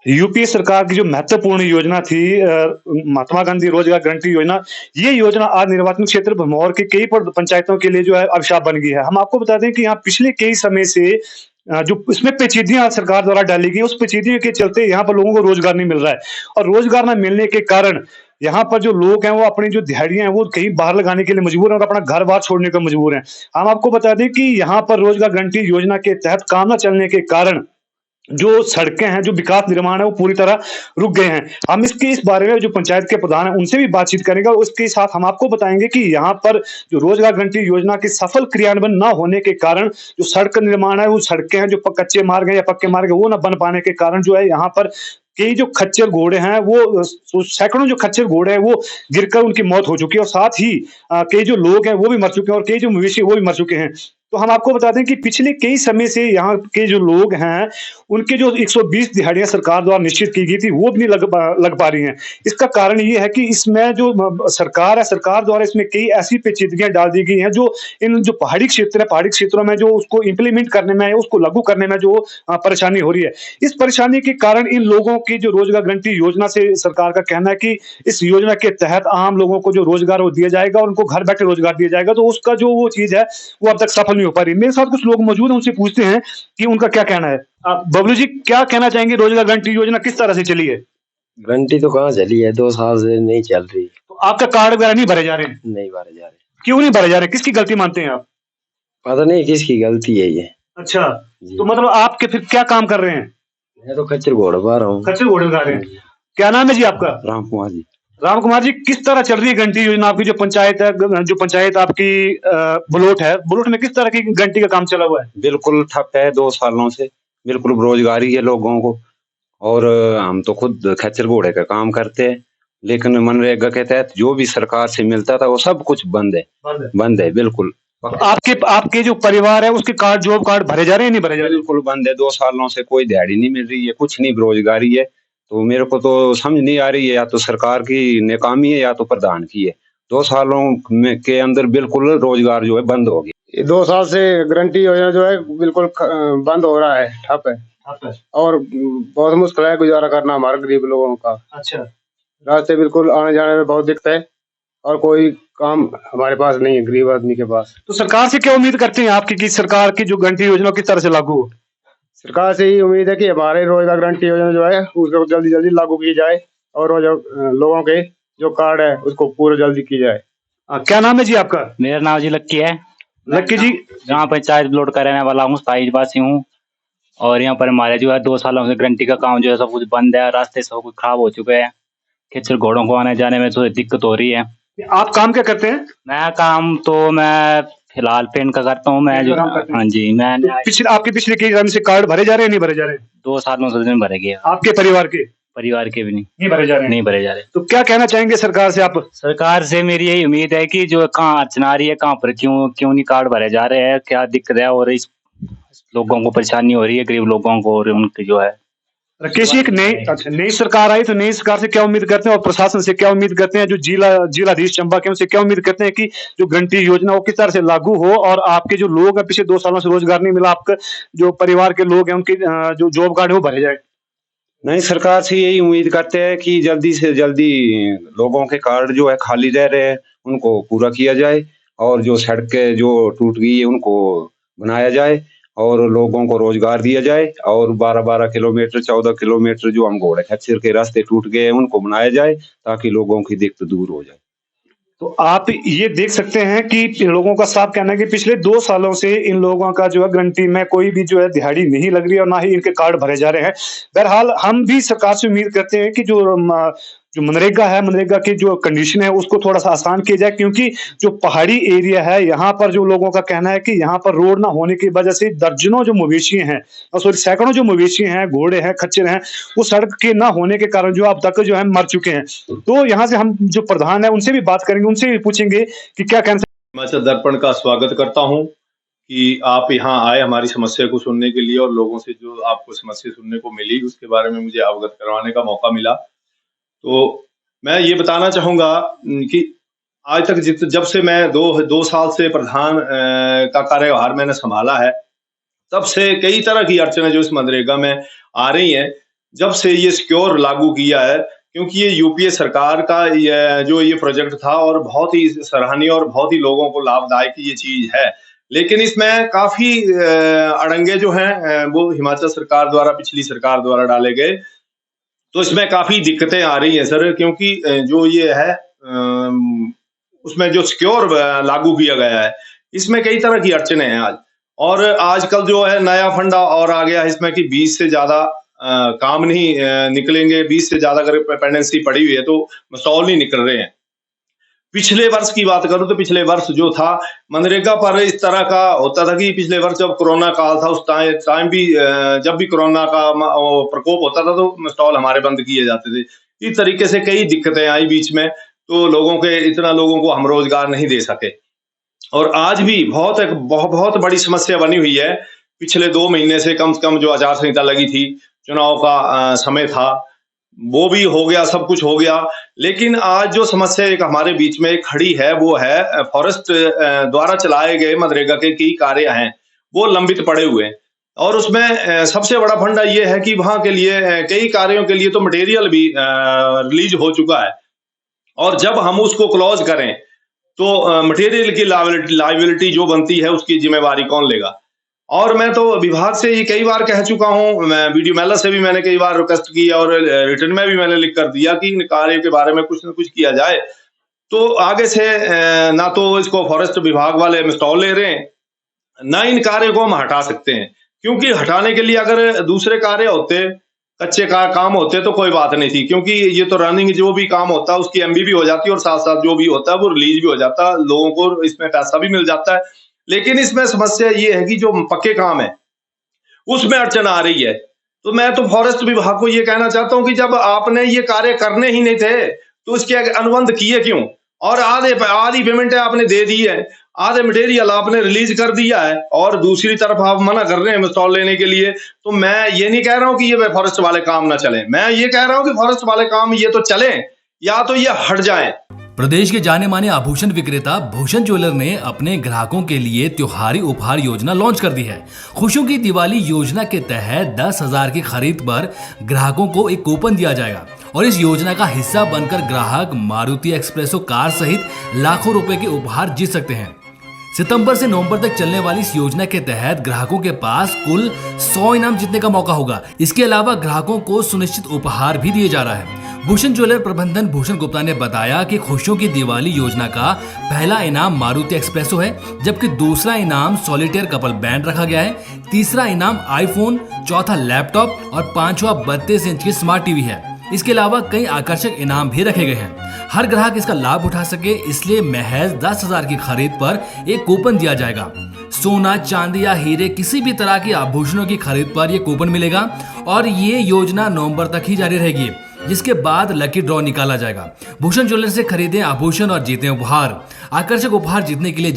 UPA सरकार की जो महत्वपूर्ण योजना थी महात्मा गांधी रोजगार गारंटी योजना, ये योजना आज निर्वाचन क्षेत्र भरमौर के कई पंचायतों के लिए जो है अभिशाप बन गई है। हम आपको बता दें कि यहाँ पिछले कई समय से जो इसमें पेचीदगियाँ सरकार द्वारा डाली गई, उस पेचीदगी के चलते यहाँ पर लोगों को रोजगार नहीं मिल रहा है और रोजगार ना मिलने के कारण यहाँ पर जो लोग हैं वो अपनी जो दिहाड़ियाँ हैं वो कहीं बाहर लगाने के लिए मजबूर हैं और अपना घर-बार छोड़ने को मजबूर हैं। हम आपको बता दें कि यहाँ पर रोजगार गारंटी योजना के तहत काम ना चलने के कारण जो सड़कें हैं, जो विकास निर्माण है, वो पूरी तरह रुक गए हैं। हम इस बारे में जो पंचायत के प्रधान हैं, उनसे भी बातचीत करेंगे और उसके साथ हम आपको बताएँगे कि यहाँ पर जो रोजगार गारंटी योजना के सफल क्रियान्वयन ना होने के कारण जो सड़क निर्माण है, वो सड़कें हैं, जो कच्चे मार्ग हैं या पक्के मार्ग हैं, वो ना बन पाने के कारण जो है यहाँ पर कई जो खच्चर घोड़े हैं, वो सैकड़ों जो खच्चर घोड़े हैं, वो गिरकर उनकी मौत हो चुकी है और साथ ही कई जो लोग हैं, वो भी मर चुके हैं और कई जो मवेशी वो भी मर चुके हैं। तो हम आपको बता दें कि पिछले कई समय से यहाँ के जो लोग हैं, उनके जो 120 दिहाड़ियाँ सरकार द्वारा निश्चित की गई थी, वो भी नहीं लग पा रही हैं। इसका कारण ये है कि इसमें जो सरकार है, सरकार द्वारा इसमें कई ऐसी पेचीदगियाँ डाल दी गई हैं, जो इन जो पहाड़ी क्षेत्र है, पहाड़ी क्षेत्रों में जो उसको इम्प्लीमेंट करने में, उसको लागू करने में जो परेशानी हो रही है। इस परेशानी के कारण इन लोगों की जो रोजगार गारंटी योजना से सरकार का कहना है कि इस योजना के तहत आम लोगों को जो रोजगार वो दिया जाएगा और उनको घर बैठे रोजगार दिया जाएगा, तो उसका जो वो चीज़ है, वो अब तक सफल नहीं हो पा रही। मेरे साथ कुछ लोग मौजूद हैं, उनसे पूछते हैं कि उनका क्या कहना है। बबलू जी, क्या कहना चाहेंगे, रोजगार गारंटी योजना किस तरह से चली है? गारंटी तो कहाँ चली है, 2 साल से नहीं चल रही। तो आपका कार्ड वगैरह नहीं भरे जा रहे हैं? नहीं भरे जा रहे। क्यों नहीं भरे जा रहे? किसकी गलती मानते हैं आप? पता नहीं किसकी गलती है ये। अच्छा, तो मतलब आपके फिर क्या काम कर रहे हैं? मैं तो खच्चर घोड़ पा रहा हूँ। खच्चर घोड़े उगा रहे हैं। क्या नाम है जी आपका? राम कुमार जी। राम कुमार जी, किस तरह चल रही है गारंटी योजना? आपकी जो पंचायत है, जो पंचायत आपकी बुलोट है, बुलोट में किस तरह की गारंटी का काम चला हुआ है? बिल्कुल ठप है 2 सालों से, बिल्कुल बेरोजगारी है लोगों को और हम तो खुद खच्चर घोड़े का काम करते हैं, लेकिन मनरेगा के तहत जो भी सरकार से मिलता था वो सब कुछ बंद है, बंद है बिल्कुल। आपके आपके जो परिवार है उसके कार्ड, जॉब कार्ड भरे जा रहे हैं, नहीं भरे जा रहे? बिल्कुल बंद है, 2 सालों से कोई दिहाड़ी नहीं मिल रही है, कुछ नहीं, बेरोजगारी है। तो मेरे को तो समझ नहीं आ रही है, या तो सरकार की नाकामी है या तो प्रधान की है। 2 सालों में के अंदर बिल्कुल रोजगार जो है बंद हो गया। 2 साल से गारंटी योजना जो है बिल्कुल बंद हो रहा है, ठप है और बहुत मुश्किल है गुजारा करना हमारे गरीब लोगों का। अच्छा, रास्ते बिल्कुल आने जाने में बहुत दिक्कत है और कोई काम हमारे पास नहीं है, गरीब आदमी के पास। तो सरकार से क्या उम्मीद करते हैं आपकी कि सरकार की जो गारंटी योजना किस तरह से लागू हो? सरकार से यही उम्मीद है कि हमारे रोजगार गारंटी योजना जो है उसको जल्दी जल्दी लागू की जाए और लोगों के जो कार्ड है उसको पूरा जल्दी की जाए। क्या नाम है जी आपका? मेरा नाम जी लक्की है। लक्की जी, जहाँ पंचायत ब्लॉट का रहने वाला हूँ, स्थायी निवासी हूँ और यहाँ पर हमारे जो है 2 सालों से गारंटी का काम जो है सब कुछ बंद है, रास्ते सब कुछ खराब हो चुके हैं, खच्चर घोड़ों को आने जाने में थोड़ी दिक्कत हो रही है। आप काम क्या करते हैं? मैं फिलहाल पेंट का करता हूँ। मैं जो हाँ जी, मैं आपके पिछले कई टाइम से कार्ड भरे जा रहे हैं, नहीं भरे जा रहे? 2 सालों से नहीं भरे गए। आपके परिवार के भी नहीं भरे जा रहे? नहीं भरे जा रहे। तो क्या कहना चाहेंगे सरकार से आप? सरकार से मेरी यही उम्मीद है कि जो कहाँ अड़चन आ रही है, कहाँ पर क्यों नहीं कार्ड भरे जा रहे हैं, क्या दिक्कत है और इस लोगों को परेशानी हो रही है, गरीब लोगों को, और उनकी जो है। राकेश जी, एक नई सरकार आई तो नई सरकार से क्या उम्मीद करते हैं और प्रशासन से क्या उम्मीद करते हैं, जो जिलाधीश चंबा के उनसे क्या उम्मीद करते हैं कि जो गारंटी योजना वो किस तरह से लागू हो और आपके जो लोग हैं पिछले 2 सालों से रोजगार नहीं मिला, आपके जो परिवार के लोग हैं उनके जो जॉब कार्ड है वो भरे जाए? नहीं, सरकार से यही उम्मीद करते हैं कि जल्दी से जल्दी लोगों के कार्ड जो है खाली रह रहे हैं उनको पूरा किया जाए और जो सड़कें जो टूट गई है उनको बनाया जाए और लोगों को रोजगार दिया जाए और 12-12 किलोमीटर 14 किलोमीटर जो हम घोड़े खच्चर के रास्ते टूट गए हैं उनको बनाया जाए ताकि लोगों की दिक्कत दूर हो जाए। तो आप ये देख सकते हैं कि इन लोगों का साफ कहना है कि पिछले 2 सालों से इन लोगों का जो है गारंटी में कोई भी जो है दिहाड़ी नहीं लग रही है और ना ही इनके कार्ड भरे जा रहे हैं। बहरहाल हम भी सरकार से उम्मीद करते हैं कि जो मनरेगा है, मनरेगा की जो कंडीशन है उसको थोड़ा-सा आसान किया जाए, क्योंकि जो पहाड़ी एरिया है यहाँ पर जो लोगों का कहना है कि यहाँ पर रोड ना होने की वजह से दर्जनों जो मवेशी हैं, सॉरी सैकड़ों जो मवेशी हैं, घोड़े हैं, खच्चर हैं, वो सड़क के ना होने के कारण जो अब तक जो है मर चुके हैं। तो यहाँ से हम जो प्रधान है उनसे भी बात करेंगे, उनसे भी पूछेंगे कि क्या कहना। हिमाचल दर्पण का स्वागत करता हूँ कि आप यहाँ आए हमारी समस्या को सुनने के लिए और लोगों से जो आपको समस्या सुनने को मिली उसके बारे में मुझे अवगत करवाने का मौका मिला। तो मैं ये बताना चाहूँगा कि आज तक जब से मैं 2 साल से प्रधान का कार्यभार मैंने संभाला है, तब से कई तरह की अड़चनें जो इस मनरेगा में आ रही हैं, जब से ये सिक्योर लागू किया है, क्योंकि ये यूपीए सरकार का ये प्रोजेक्ट था और बहुत ही सराहनीय और बहुत ही लोगों को लाभदायक ये चीज है। लेकिन इसमें काफी अड़ंगे जो हैं वो हिमाचल सरकार द्वारा, पिछली सरकार द्वारा डाले गए, तो इसमें काफी दिक्कतें आ रही हैं सर, क्योंकि जो ये है उसमें जो सिक्योर लागू किया गया है, इसमें कई तरह की अड़चने हैं आज। और आजकल जो है नया फंडा और आ गया है इसमें कि 20 से ज्यादा काम नहीं निकलेंगे, 20 से ज्यादा अगर पेंडेंसी पड़ी हुई है तो मसौल नहीं निकल रहे हैं। पिछले वर्ष की बात करूं तो पिछले वर्ष जो था मनरेगा पर इस तरह का होता था कि पिछले वर्ष जब कोरोना काल था उस टाइम भी जब भी कोरोना का प्रकोप होता था तो स्टॉल हमारे बंद किए जाते थे। इस तरीके से कई दिक्कतें आई बीच में, तो लोगों को हम रोजगार नहीं दे सके। और आज भी बहुत बड़ी समस्या बनी हुई है। पिछले 2 महीने से कम जो आचार संहिता लगी थी, चुनाव का समय था, वो भी हो गया, सब कुछ हो गया, लेकिन आज जो समस्या एक हमारे बीच में खड़ी है वो है फॉरेस्ट द्वारा चलाए गए मनरेगा के कई कार्य हैं वो लंबित पड़े हुए हैं। और उसमें सबसे बड़ा फंडा ये है कि वहां के लिए कई कार्यों के लिए तो मटेरियल भी रिलीज हो चुका है, और जब हम उसको क्लोज करें तो मटेरियल की लायबिलिटी जो बनती है उसकी जिम्मेवारी कौन लेगा। और मैं तो विभाग से ये कई बार कह चुका हूं, मैं वीडियो मेलर से भी मैंने कई बार रिक्वेस्ट की और रिटर्न में भी मैंने लिख कर दिया कि इन कार्यों के बारे में कुछ न कुछ किया जाए। तो आगे से ना तो इसको फॉरेस्ट विभाग वाले इंस्टॉल ले रहे हैं, ना इन कार्यों को हम हटा सकते हैं, क्योंकि हटाने के लिए अगर दूसरे कार्य होते, कच्चे काम होते तो कोई बात नहीं थी, क्योंकि ये तो रनिंग जो भी काम होता है उसकी एमबी भी हो जाती है और साथ साथ जो भी होता है वो रिलीज भी हो जाता है, लोगों को इसमें पैसा भी मिल जाता है। लेकिन इसमें समस्या ये है कि जो पक्के काम है उसमें अड़चन आ रही है। तो मैं तो फॉरेस्ट विभाग को ये कहना चाहता हूं कि जब आपने ये कार्य करने ही नहीं थे तो इसके अनुबंध किए क्यों? और आधी पेमेंट आपने दे दी है, आधे मटेरियल आपने रिलीज कर दिया है, और दूसरी तरफ आप मना कर रहे हैं इंस्टॉल लेने के लिए। तो मैं ये नहीं कह रहा हूं कि ये फॉरेस्ट वाले काम ना चले, मैं ये कह रहा हूं कि फॉरेस्ट वाले काम ये तो चले या तो ये हट जाएं। प्रदेश के जाने माने आभूषण विक्रेता भूषण ज्वेलर ने अपने ग्राहकों के लिए त्योहारी उपहार योजना लॉन्च कर दी है। खुशियों की दिवाली योजना के तहत 10,000 की खरीद पर ग्राहकों को एक कूपन दिया जाएगा और इस योजना का हिस्सा बनकर ग्राहक मारुति एक्सप्रेसो कार सहित लाखों रुपए के उपहार जीत सकते हैं। सितंबर से नवंबर तक चलने वाली इस योजना के तहत ग्राहकों के पास कुल 100 इनाम जीतने का मौका होगा। इसके अलावा ग्राहकों को सुनिश्चित उपहार भी दिए जा रहा है। भूषण ज्वेलर प्रबंधन भूषण गुप्ता ने बताया कि खुशियों की दिवाली योजना का पहला इनाम मारुति एक्सप्रेसो है, जबकि दूसरा इनाम सॉलिटेयर कपल बैंड रखा गया है, तीसरा इनाम आईफोन, चौथा लैपटॉप और पांचवा 32 इंच की स्मार्ट टीवी है। इसके अलावा कई आकर्षक इनाम भी रखे गए हैं। हर ग्राहक इसका लाभ उठा सके इसलिए महज 10,000 की खरीद पर एक कूपन दिया जाएगा। सोना, चांदी या हीरे किसी भी तरह की आभूषणों की खरीद पर यह कूपन मिलेगा और ये योजना नवंबर तक ही जारी रहेगी, जिसके बाद लकी ड्रॉ निकाला जाएगा। भूषण ज्वेलर से खरीदें आभूषण और जीतें उपहार। आकर्षक उपहार जीतने के लिए